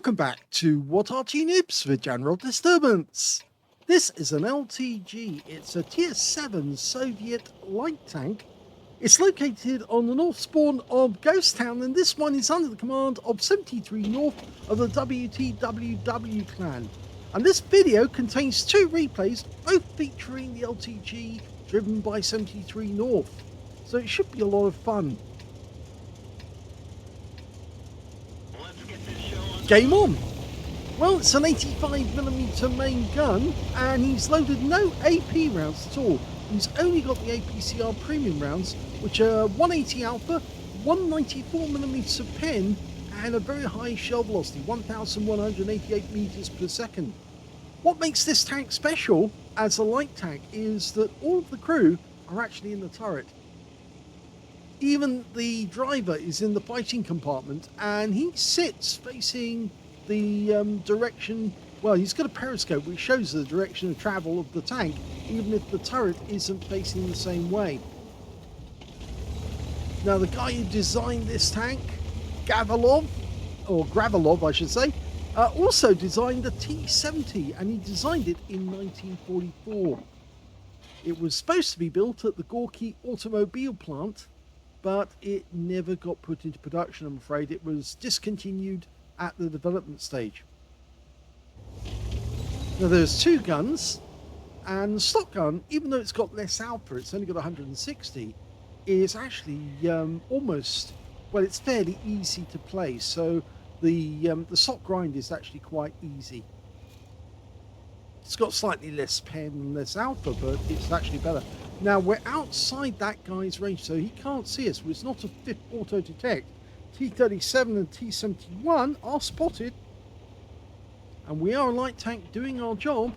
Welcome back to What Arty Noobs for General Disturbance. This is an LTG. It's a Tier 7 Soviet light tank. It's located on the north spawn of Ghost Town, and this one is under the command of 73north of the WTWW clan. And this video contains two replays, both featuring the LTG driven by 73north. So it should be a lot of fun. Game on! Well, it's an 85mm main gun, and he's loaded no AP rounds at all. He's only got the APCR premium rounds, which are 180 alpha, 194mm of pen, and a very high shell velocity, 1,188 meters per second. What makes this tank special as a light tank is that all of the crew are actually in the turret. Even the driver is in the fighting compartment, and he sits facing the direction. Well, he's got a periscope which shows the direction of travel of the tank, even if the turret isn't facing the same way. Now, the guy who designed this tank, Gavilov, or Gravilov I should say, also designed the T-70, and he designed it in 1944. It was supposed to be built at the Gorky automobile plant, but it never got put into production, I'm afraid. It was discontinued at the development stage. Now, there's two guns, and the stock gun, even though it's got less alpha, it's only got 160, is actually almost, well, it's fairly easy to play. So the stock grind is actually quite easy. It's got slightly less pen and less alpha, but it's actually better. Now, we're outside that guy's range, so he can't see us. It's not a fifth auto detect. T-37 and T-71 are spotted, and we are a light tank doing our job.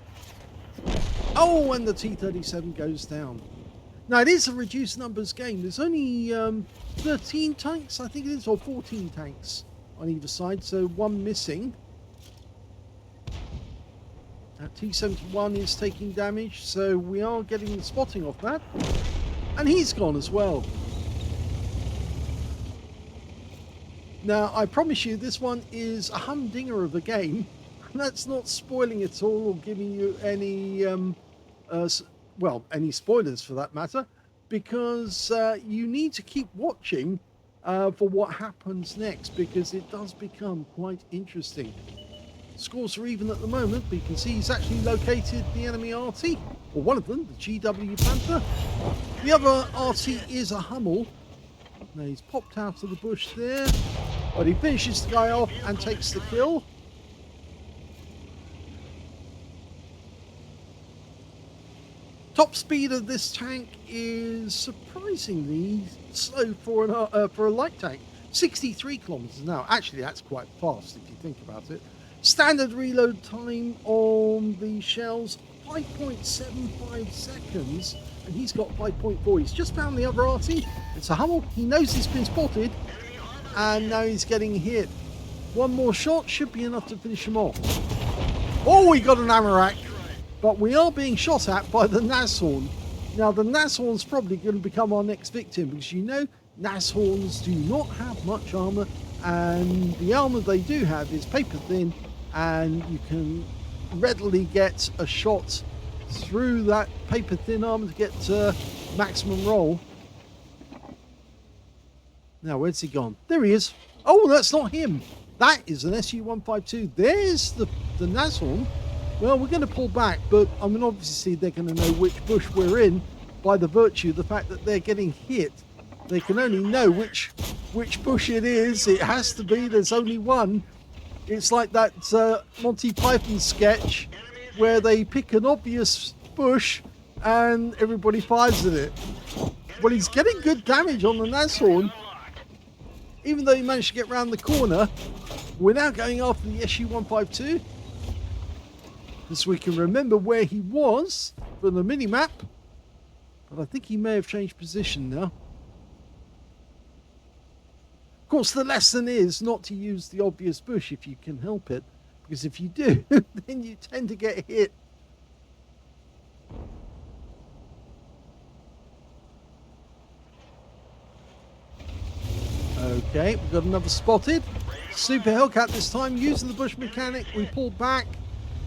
Oh, and the T-37 goes down. Now, it is a reduced numbers game. There's only 13 tanks, I think it is, or 14 tanks on either side, so one missing. That T-71 is taking damage, so we are getting the spotting off that. And he's gone as well. Now, I promise you, this one is a humdinger of a game. And that's not spoiling it all or giving you any, any spoilers for that matter. Because you need to keep watching for what happens next, because it does become quite interesting. Scores are even at the moment, but you can see he's actually located the enemy Arty, or one of them, the GW Panther. The other Arty is a Hummel. Now, he's popped out of the bush there, but he finishes the guy off and takes the kill. Top speed of this tank is surprisingly slow for a light tank, 63 kilometers an hour. Actually, that's quite fast if you think about it. Standard reload time on the shells, 5.75 seconds, and he's got 5.4. He's just found the other Arty. It's a Hummel. He knows he's been spotted, and now he's getting hit. One more shot should be enough to finish him off. Oh, he got an Amarak, but we are being shot at by the Nashorn. Now, the Nashorn's probably going to become our next victim, because you know Nashorns do not have much armor, and the armor they do have is paper thin, and you can readily get a shot through that paper thin armor to get maximum roll. Now, where's he gone? There he is. Oh, that's not him. That is an SU-152. There's the Nashorn. Well, we're going to pull back, but I mean, obviously they're going to know which bush we're in by the virtue of the fact that they're getting hit. They can only know which bush it is. It has to be. There's only one. It's like that Monty Python sketch where they pick an obvious bush and everybody fires at it. Well, he's getting good damage on the Nashorn, even though he managed to get round the corner. We're now going after the SU-152, because we can remember where he was from the mini-map, but I think he may have changed position now. Of course, the lesson is not to use the obvious bush if you can help it, because if you do, then you tend to get hit. Okay, we've got another spotted. Super Hellcat this time, using the bush mechanic. We pull back.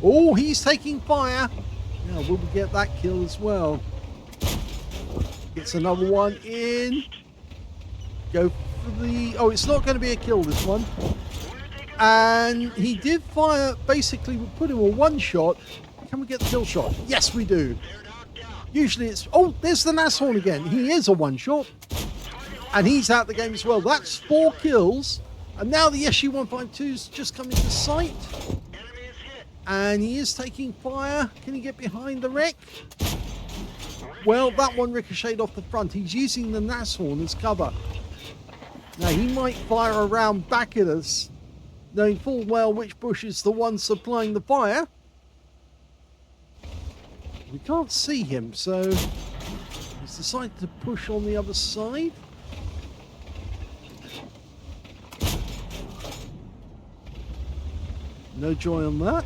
Oh, he's taking fire. Now, will we get that kill as well? Gets another one in. Go for the... Oh, it's not going to be a kill, this one. And he did fire, basically, we put him a one-shot. Can we get the kill shot? Yes, we do. Usually it's... Oh, there's the Nashorn again. He is a one-shot. And he's out the game as well. That's 4 kills. And now the SU-152's just come into sight. And he is taking fire. Can he get behind the wreck? Well, that one ricocheted off the front. He's using the Nashorn as cover. Now, he might fire around back at us, knowing full well which bush is the one supplying the fire. We can't see him, so he's decided to push on the other side. No joy on that.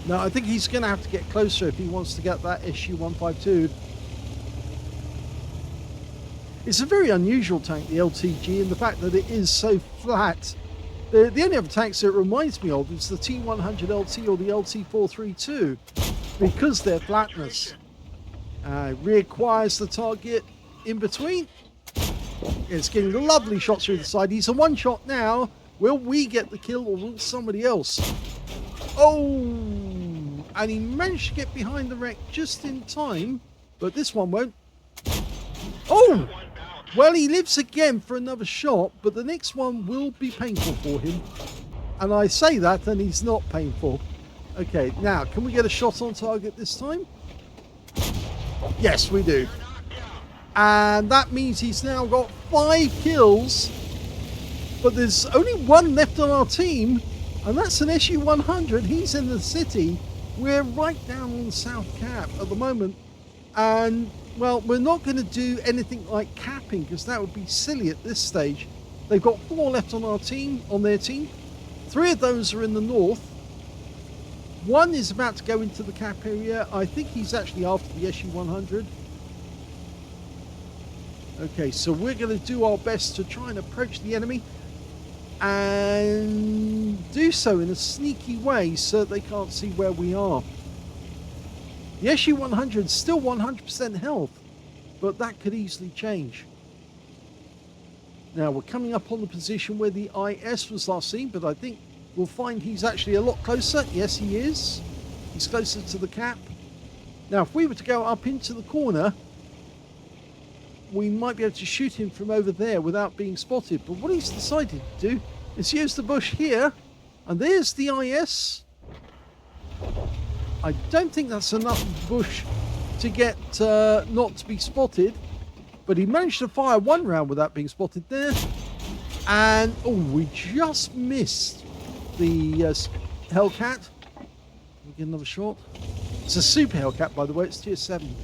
No, I think he's going to have to get closer if he wants to get that SU-152. It's a very unusual tank, the LTG, in the fact that it is so flat. The only other tanks that it reminds me of is the T100 LT or the LT432, because their flatness reacquires the target in between. It's getting lovely shots through the side. He's a one-shot now. Will we get the kill or will somebody else? Oh, and he managed to get behind the wreck just in time, but this one won't. Oh, well, he lives again for another shot, but the next one will be painful for him. And I say that, and he's not painful. Okay, now, can we get a shot on target this time? Yes, we do. And that means he's now got 5 kills, but there's only one left on our team. And that's an SU-100. He's in the city. We're right down on the South Cap at the moment. And, well, we're not going to do anything like capping because that would be silly at this stage. They've got 4 left on our team, on their team. 3 of those are in the north. 1 is about to go into the cap area. I think he's actually after the SU-100. Okay, so we're going to do our best to try and approach the enemy and do so in a sneaky way so they can't see where we are. The SU-100 is still 100% health, but that could easily change. Now we're coming up on the position where the IS was last seen, but I think we'll find he's actually a lot closer. Yes, he is. He's closer to the cap. Now if we were to go up into the corner, we might be able to shoot him from over there without being spotted. But what he's decided to do is use the bush here. And there's the IS. I don't think that's enough bush to get not to be spotted. But he managed to fire 1 round without being spotted there. And, oh, we just missed the Hellcat. We get another shot. It's a Super Hellcat, by the way. It's tier 7.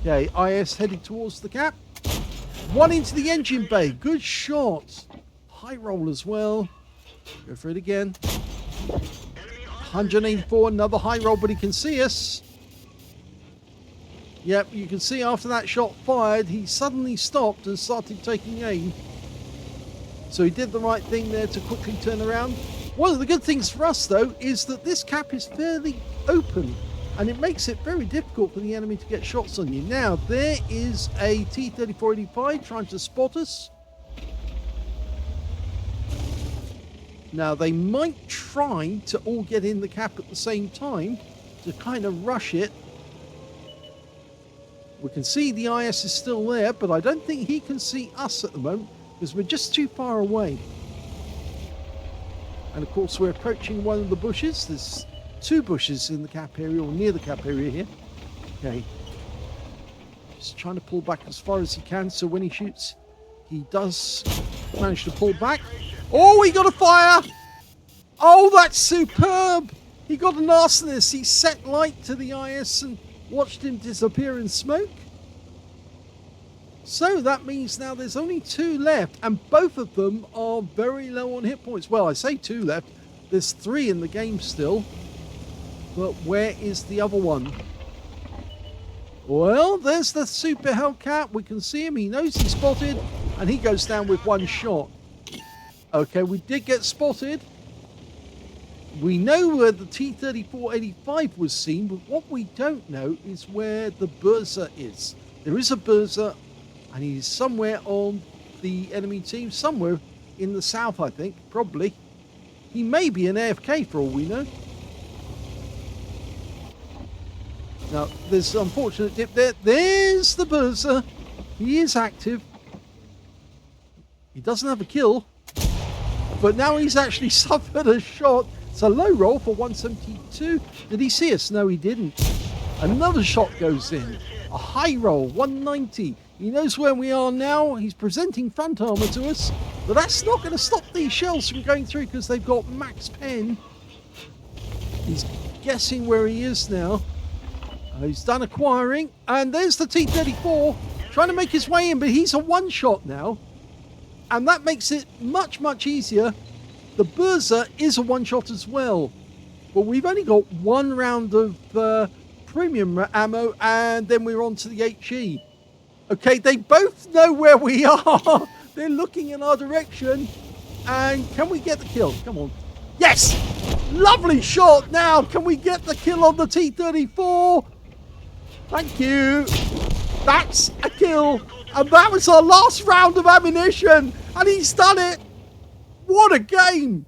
Okay, IS heading towards the cap. 1 into the engine bay. Good shot. High roll as well. Go for it again. 184, another high roll, but he can see us. Yep, you can see after that shot fired, he suddenly stopped and started taking aim. So he did the right thing there to quickly turn around. One of the good things for us, though, is that this cap is fairly open. And it makes it very difficult for the enemy to get shots on you. Now, there is a T-3485 trying to spot us. Now, they might try to all get in the cap at the same time to kind of rush it. We can see the IS is still there, but I don't think he can see us at the moment because we're just too far away. And, of course, we're approaching one of the bushes. There's 2 bushes in the cap area or near the cap area here. Okay. Just trying to pull back as far as he can so when he shoots, he does manage to pull back. Oh, he got a fire! Oh, that's superb! He got an arsonist. He set light to the IS and watched him disappear in smoke. So that means now there's only 2 left, and both of them are very low on hit points. Well, I say 2 left. There's 3 in the game still. But where is the other one? Well, there's the Super Hellcat. We can see him. He knows he's spotted, and he goes down with one shot. Okay, we did get spotted. We know where the T-3485 was seen, but what we don't know is where the Burza is. There is a Burza, and he's somewhere on the enemy team, somewhere in the south, I think, probably. He may be an AFK for all we know. Now, there's an unfortunate dip there. There's the Burza. He is active. He doesn't have a kill, but now he's actually suffered a shot. It's a low roll for 172. Did he see us? No, he didn't. Another shot goes in. A high roll, 190. He knows where we are now. He's presenting front armor to us, but that's not going to stop these shells from going through because they've got max pen. He's guessing where he is now. He's done acquiring, and there's the T-34 trying to make his way in, but he's a one-shot now, and that makes it much, much easier. The Burza is a one-shot as well, but we've only got one round of premium ammo, and then we're on to the HE. Okay, they both know where we are. They're looking in our direction, and can we get the kill? Come on. Yes! Lovely shot now. Can we get the kill on the T-34? Thank you. That's a kill. And that was our last round of ammunition. And he's done it. What a game.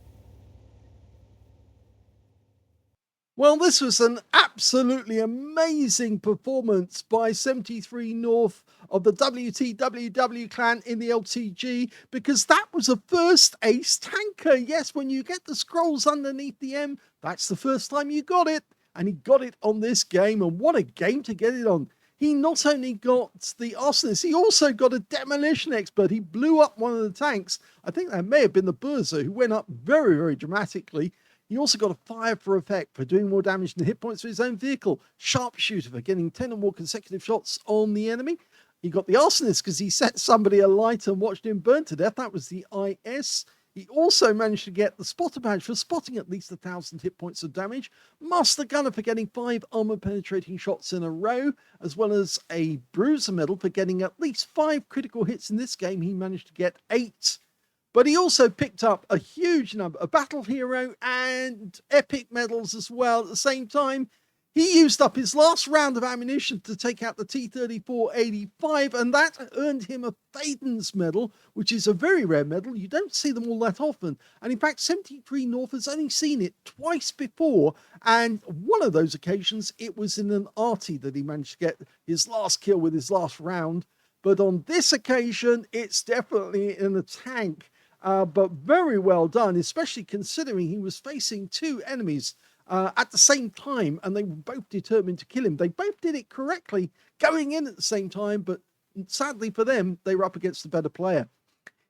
Well, this was an absolutely amazing performance by 73north of the WTWW clan in the LTG, because that was a first ace tanker. Yes, when you get the scrolls underneath the M, that's the first time you got it. And he got it on this game, and what a game to get it on. He not only got the Aslains, he also got a demolition expert. He blew up one of the tanks. I think that may have been the Burza, who went up very, very dramatically. He also got a fire for effect for doing more damage than hit points for his own vehicle. Sharpshooter for getting 10 or more consecutive shots on the enemy. He got the Arsonist because he set somebody alight and watched him burn to death. That was the IS. He also managed to get the Spotter badge for spotting at least 1,000 hit points of damage. Master Gunner for getting 5 armor penetrating shots in a row, as well as a Bruiser medal for getting at least 5 critical hits in this game. He managed to get 8. But he also picked up a huge number of Battle Hero and Epic medals as well at the same time. He used up his last round of ammunition to take out the T-3485, and that earned him a Thaden's medal, which is a very rare medal. You don't see them all that often. And in fact, 73north has only seen it twice before, and one of those occasions, it was in an Arty that he managed to get his last kill with his last round. But on this occasion, it's definitely in a tank. But very well done, especially considering he was facing 2 enemies at the same time, and they were both determined to kill him. They both did it correctly, going in at the same time, but sadly for them, they were up against a better player.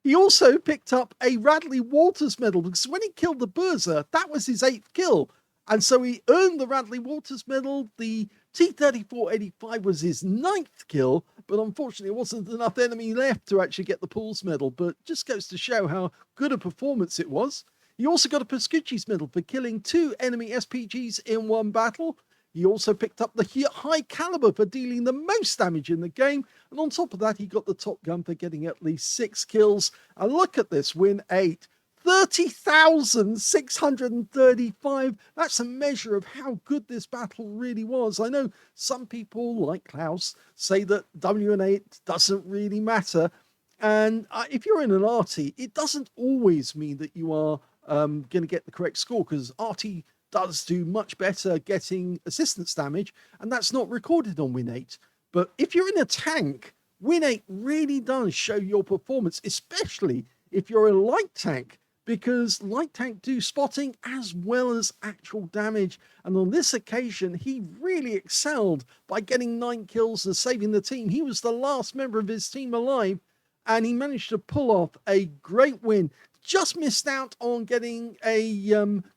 He also picked up a Radley Walters medal, because when he killed the Burza, that was his 8th kill. And so he earned the Radley Walters medal. The T-3485 was his 9th kill, but unfortunately it wasn't enough enemy left to actually get the Pools medal, but just goes to show how good a performance it was. He also got a Pescucci's medal for killing 2 enemy SPGs in one battle. He also picked up the high caliber for dealing the most damage in the game. And on top of that, he got the Top Gun for getting at least 6 kills. And look at this, win 8. 30,635. That's a measure of how good this battle really was. I know some people, like Klaus, say that WN8 doesn't really matter. And if you're in an Arty, it doesn't always mean that you are going to get the correct score, because Arty does do much better getting assistance damage, and that's not recorded on Win 8. But if you're in a tank, Win 8 really does show your performance, especially if you're a light tank, because light tank do spotting as well as actual damage. And on this occasion, he really excelled by getting 9 kills and saving the team. He was the last member of his team alive, and he managed to pull off a great win. Just missed out on getting a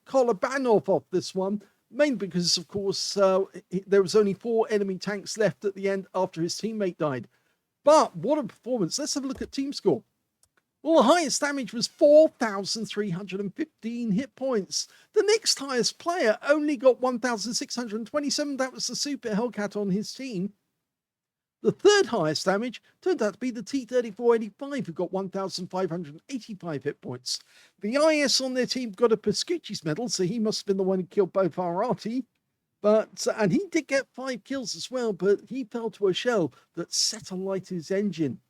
Kolobanov off this one, mainly because, of course, there was only 4 enemy tanks left at the end after his teammate died. But what a performance. Let's have a look at team score. Well, the highest damage was 4,315 hit points. The next highest player only got 1,627. That was the Super Hellcat on his team. The third highest damage turned out to be the T-3485, who got 1,585 hit points. The IS on their team got a Pescucci's medal, so he must have been the one who killed both our Arty. And he did get 5 kills as well, but he fell to a shell that set alight his engine.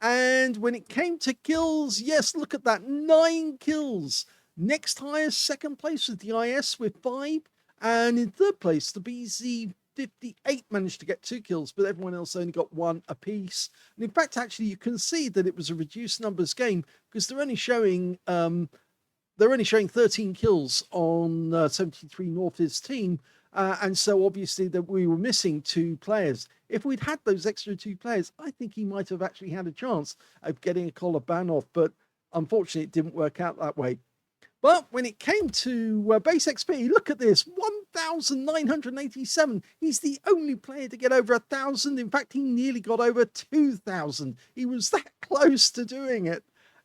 And when it came to kills, yes, look at that, 9 kills. Next highest, second place was the IS with 5. And in third place, the BZ58 managed to get 2 kills, but everyone else only got 1 apiece. And in fact, actually, you can see that it was a reduced numbers game because they're only showing 13 kills on 73north's team. And so obviously that we were missing 2 players. If we'd had those extra 2 players, I think he might have actually had a chance of getting a collar ban off, but unfortunately it didn't work out that way. But when it came to base XP, look at this, 1,987. He's the only player to get over 1,000. In fact, he nearly got over 2,000. He was that close to doing it.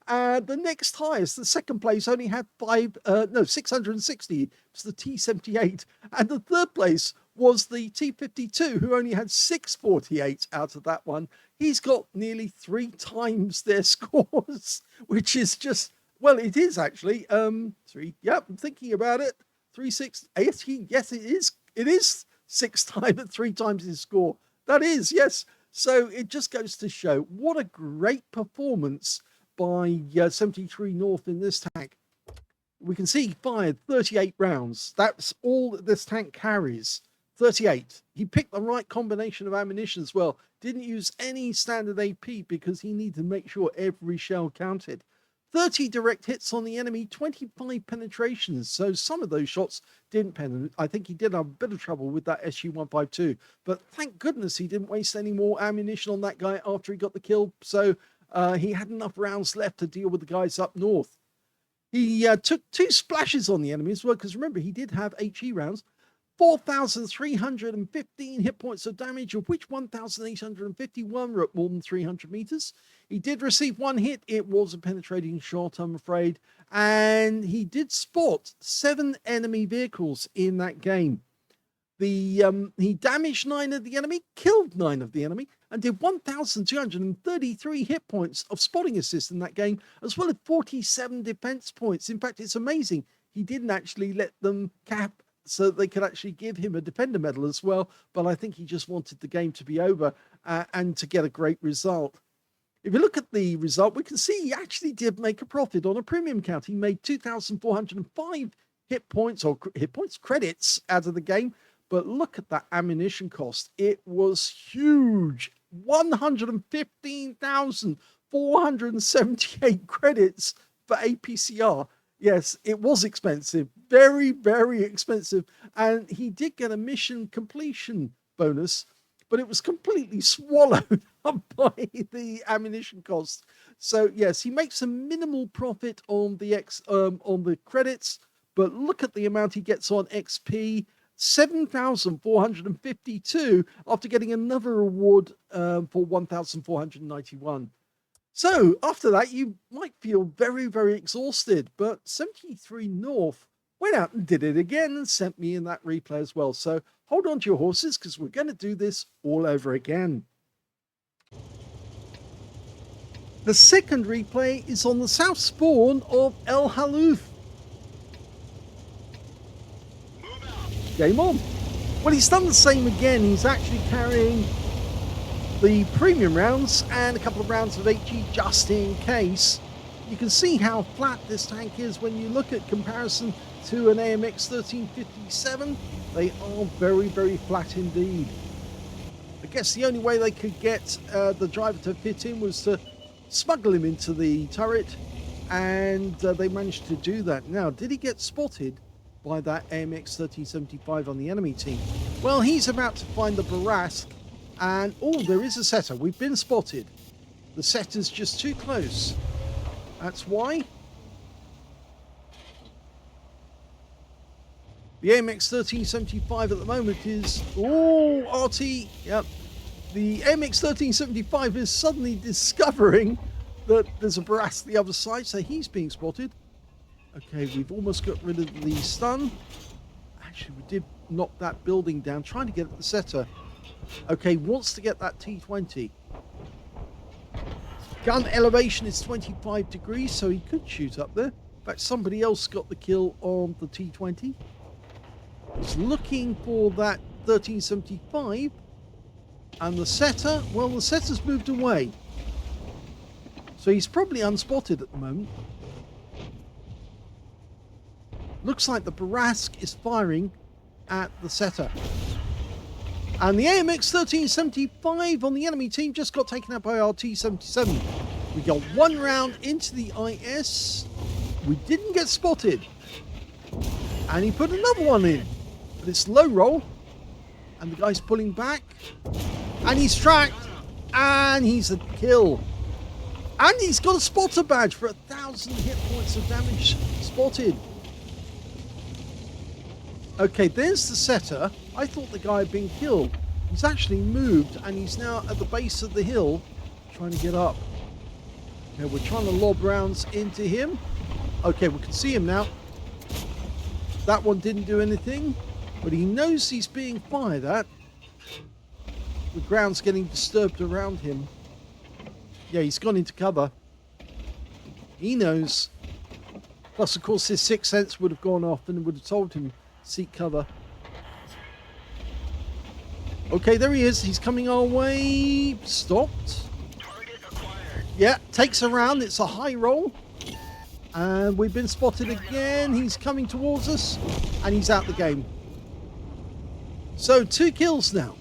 The next highest, the second place, only had 660. It was the T78. And the third place was the T52, who only had 648 out of that one. He's got nearly 3 times their scores, which is just... Well, it is actually 3. Yep, I'm thinking about it. 3, 6, 8. Yes, it is. It is 6 times, 3 times his score. That is, yes. So it just goes to show what a great performance by 73north in this tank. We can see he fired 38 rounds. That's all that this tank carries. 38. He picked the right combination of ammunition as well. Didn't use any standard AP because he needed to make sure every shell counted. 30 direct hits on the enemy, 25 penetrations. So some of those shots didn't penetrate. I think he did have a bit of trouble with that SU-152. But thank goodness he didn't waste any more ammunition on that guy after he got the kill. So he had enough rounds left to deal with the guys up north. He took 2 splashes on the enemy as well, because remember, he did have HE rounds. 4,315 hit points of damage, of which 1,851 were at more than 300 meters. He did receive 1 hit. It was a penetrating shot, I'm afraid. And he did spot 7 enemy vehicles in that game. He damaged 9 of the enemy, killed 9 of the enemy, and did 1,233 hit points of spotting assist in that game, as well as 47 defense points. In fact, it's amazing. He didn't actually let them cap so they could actually give him a defender medal as well. But I think he just wanted the game to be over and to get a great result. If you look at the result, we can see he actually did make a profit on a premium count. He made 2,405 hit points credits out of the game. But look at that ammunition cost. It was huge. 115,478 credits for APCR. Yes, it was expensive. Very, very expensive. And he did get a mission completion bonus, but it was completely swallowed up by the ammunition cost. So yes, he makes a minimal profit on the credits, but look at the amount he gets on XP. 7,452 after getting another award for 1,491. So after that, you might feel very, very exhausted, but 73north went out and did it again and sent me in that replay as well. So hold on to your horses because we're going to do this all over again. The second replay is on the south spawn of El Halluf. Game on. Well, he's done the same again. He's actually carrying the premium rounds and a couple of rounds of HE just in case. You can see how flat this tank is when you look at comparison to an AMX 1357. They are very, very flat indeed. I guess the only way they could get the driver to fit in was to smuggle him into the turret, and they managed to do that. Now, did he get spotted by that AMX 1375 on the enemy team? Well, he's about to find the Barask, and there is a setter. We've been spotted. The setter's just too close. That's why. The AMX 1375 at the moment is... Arty. Yep. The AMX 1375 is suddenly discovering that there's a Barask the other side, so he's being spotted. Okay, we've almost got rid of the stun. Actually, we did knock that building down, trying to get at the setter. Okay, wants to get that T20. Gun elevation is 25 degrees, so he could shoot up there. In fact, somebody else got the kill on the T20. He's looking for that 1375. And the setter, well, the setter's moved away. So he's probably unspotted at the moment. Looks like the Barask is firing at the setter. And the AMX 1375 on the enemy team just got taken out by our T77. We got one round into the IS. We didn't get spotted. And he put another one in. But it's low roll. And the guy's pulling back. And he's tracked. And he's a kill. And he's got a spotter badge for 1,000 hit points of damage spotted. Okay, there's the setter. I thought the guy had been killed. He's actually moved and he's now at the base of the hill trying to get up. Okay, we're trying to lob rounds into him. Okay, we can see him now. That one didn't do anything, but he knows he's being fired at. The ground's getting disturbed around him. Yeah, he's gone into cover. He knows. Plus, of course, his sixth sense would have gone off and would have told him seek cover. Okay, there he is. He's coming our way. Stopped. Target acquired. Yeah, takes a round. It's a high roll. And we've been spotted again. He's coming towards us. And he's out the game. So, 2 kills now.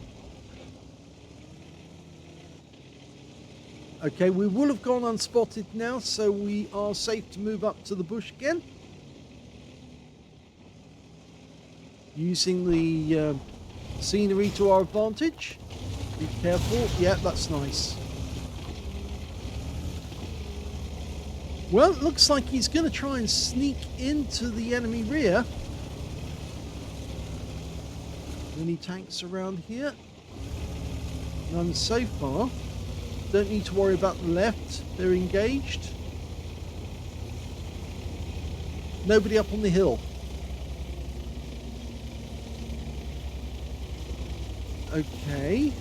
Okay, we will have gone unspotted now, so we are safe to move up to the bush again. Using the scenery to our advantage. Be careful. Yeah, that's nice. Well, it looks like he's going to try and sneak into the enemy rear. Any tanks around here? None so far. Don't need to worry about the left. They're engaged. Nobody up on the hill. Okay.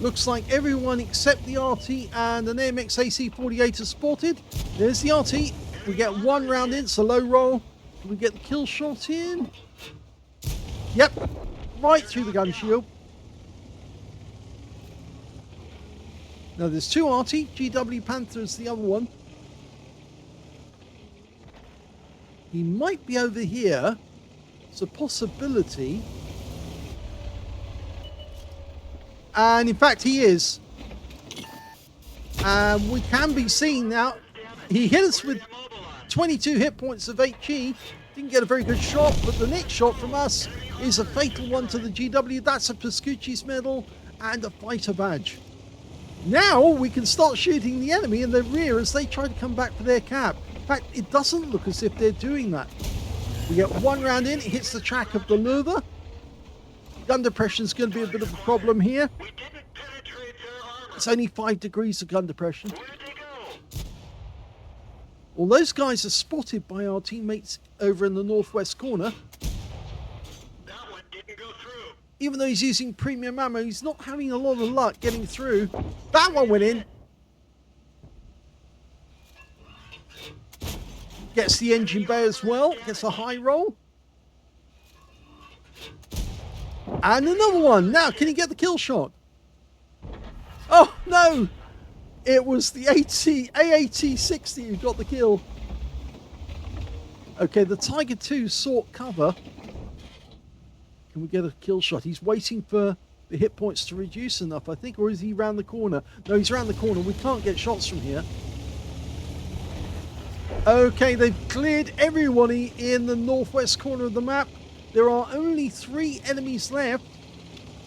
Looks like everyone except the Arty and an AMX AC-48 is spotted. There's the Arty. We get one round in. It's a low roll. Can we get the kill shot in? Yep. Right through the gun shield. Now there's 2 Arty. GW Panther is the other one. He might be over here. It's a possibility. And in fact he is. And we can be seen now. He hit us with 22 hit points of HE. Didn't get a very good shot, but the next shot from us is a fatal one to the GW. That's a Pascucci's medal and a fighter badge. Now we can start shooting the enemy in the rear as they try to come back for their cap. In fact, it doesn't look as if they're doing that. We get one round in, it hits the track of the Luther. Gun depression is going to be a bit of a problem here. We didn't penetrate their armor. It's only 5 degrees of gun depression. Where did they go? Well, those guys are spotted by our teammates over in the northwest corner. That one didn't go through. Even though he's using premium ammo, he's not having a lot of luck getting through. That one went in. Gets the engine bay as well. Gets a high roll. And another one. Now, can he get the kill shot? Oh, no. It was the AAT-60 who got the kill. Okay, the Tiger 2 sought cover. Can we get a kill shot? He's waiting for the hit points to reduce enough, I think. Or is he round the corner? No, he's round the corner. We can't get shots from here. Okay, they've cleared everybody in the northwest corner of the map. There are only 3 enemies left.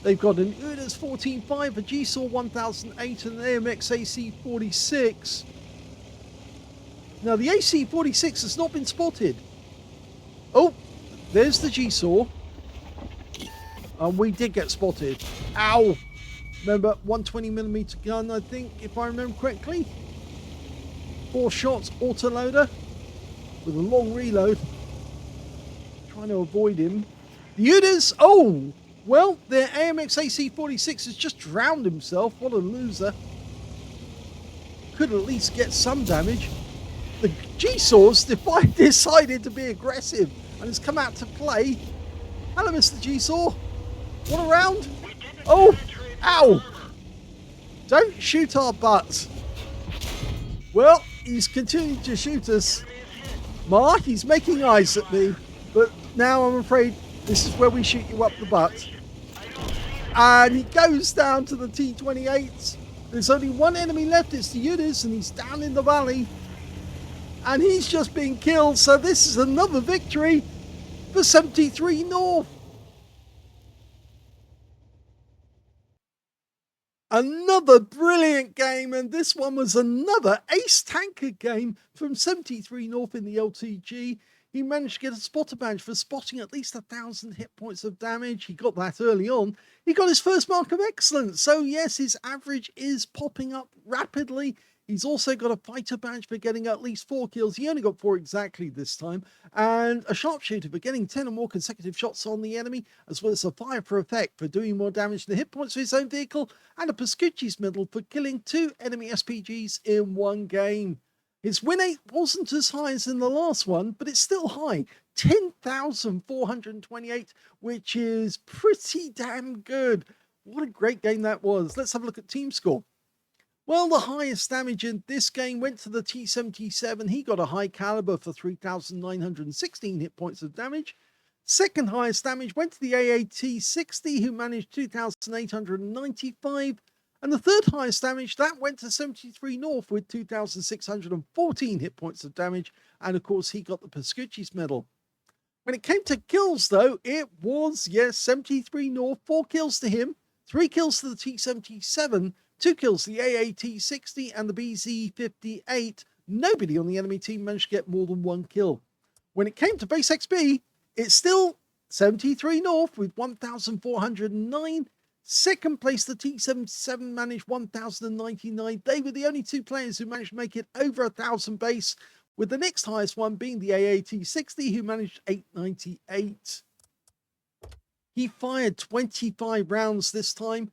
They've got an UDAS 14.5, a GSAW 1008, and an AMX AC-46. Now, the AC-46 has not been spotted. Oh, there's the GSAW. And we did get spotted. Ow! Remember, 120mm gun, I think, if I remember correctly. 4 shots, autoloader, with a long reload. Trying to avoid him. The UDAS, oh! Well, their AMX AC-46 has just drowned himself. What a loser. Could at least get some damage. The G-Saws decided to be aggressive and has come out to play. Hello, Mr. G-Saw. What a round. Oh, ow. Don't shoot our butts. Well, he's continuing to shoot us. Mark, he's making eyes at me. But now I'm afraid this is where we shoot you up the butt. And he goes down to the T-28. There's only one enemy left. It's the Unis, and he's down in the valley. And he's just been killed. So this is another victory for 73 North. Another brilliant game, and this one was another ace tanker game from 73 North in the LTG. He managed to get a spotter badge for spotting at least 1,000 hit points of damage. He got that early on. He got his first mark of excellence. So yes, his average is popping up rapidly. He's also got a fighter badge for getting at least 4 kills. He only got 4 exactly this time. And a sharpshooter for getting 10 or more consecutive shots on the enemy, as well as a fire for effect for doing more damage to the hit points of his own vehicle, and a Pascucci's medal for killing 2 enemy SPGs in one game. His win rate wasn't as high as in the last one, but it's still high. 10,428, which is pretty damn good. What a great game that was. Let's have a look at team score. Well, the highest damage in this game went to the T-77. He got a high caliber for 3,916 hit points of damage. Second highest damage went to the AAT-60, who managed 2,895. And the third highest damage, that went to 73 North with 2,614 hit points of damage. And of course, he got the Pascucci's medal. When it came to kills, though, it was, yes, 73 North, 4 kills to him, 3 kills to the T-77, 2 kills to the AAT-60 and the BZ-58. Nobody on the enemy team managed to get more than 1 kill. When it came to base XP, it's still 73 North with 1,409. Second place, the T-77 managed 1,099. They were the only 2 players who managed to make it over 1,000 base, with the next highest one being the AAT-60, who managed 898. He fired 25 rounds this time,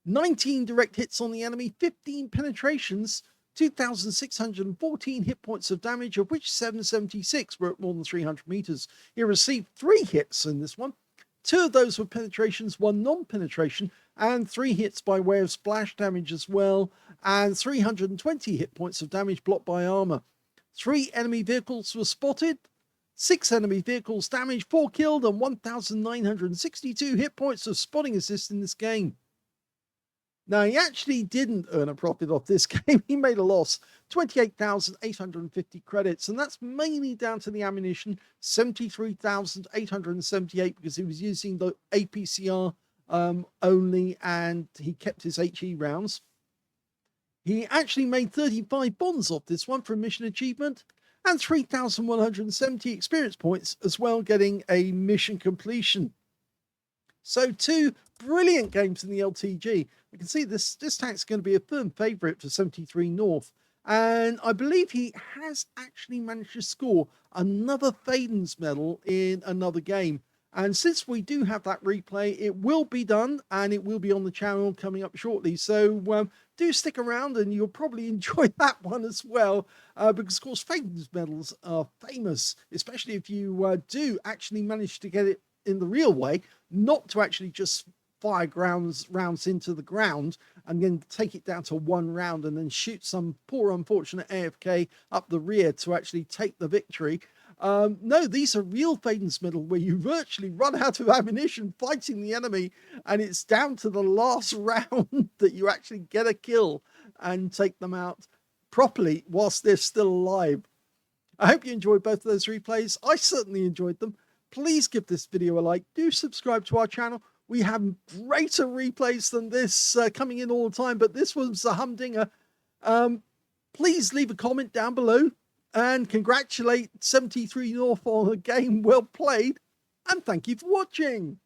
19 direct hits on the enemy, 15 penetrations, 2,614 hit points of damage, of which 776 were at more than 300 meters. He received 3 hits in this one. 2 of those were penetrations, 1 non-penetration, and 3 hits by way of splash damage as well, and 320 hit points of damage blocked by armor. 3 enemy vehicles were spotted, 6 enemy vehicles damaged, 4 killed, and 1,962 hit points of spotting assist in this game. Now, he actually didn't earn a profit off this game. He made a loss, 28,850 credits, and that's mainly down to the ammunition, 73,878, because he was using the APCR only, and he kept his HE rounds. He actually made 35 bonds off this one for a mission achievement, and 3,170 experience points as well, getting a mission completion. So 2 brilliant games in the LTG. You can see this tank's going to be a firm favourite for 73 North. And I believe he has actually managed to score another Faden's medal in another game. And since we do have that replay, it will be done and it will be on the channel coming up shortly. So do stick around and you'll probably enjoy that one as well. Because, of course, Faden's medals are famous, especially if you do actually manage to get it in the real way, not to actually just fire rounds into the ground and then take it down to 1 round and then shoot some poor unfortunate AFK up the rear to actually take the victory. No, these are real Faden's medal where you virtually run out of ammunition fighting the enemy and it's down to the last round that you actually get a kill and take them out properly whilst they're still alive. I hope you enjoyed both of those replays. I certainly enjoyed them. Please give this video a like. Do subscribe to our channel. We have greater replays than this coming in all the time, but this was a humdinger. Please leave a comment down below and congratulate 73 North on a game well played. And thank you for watching.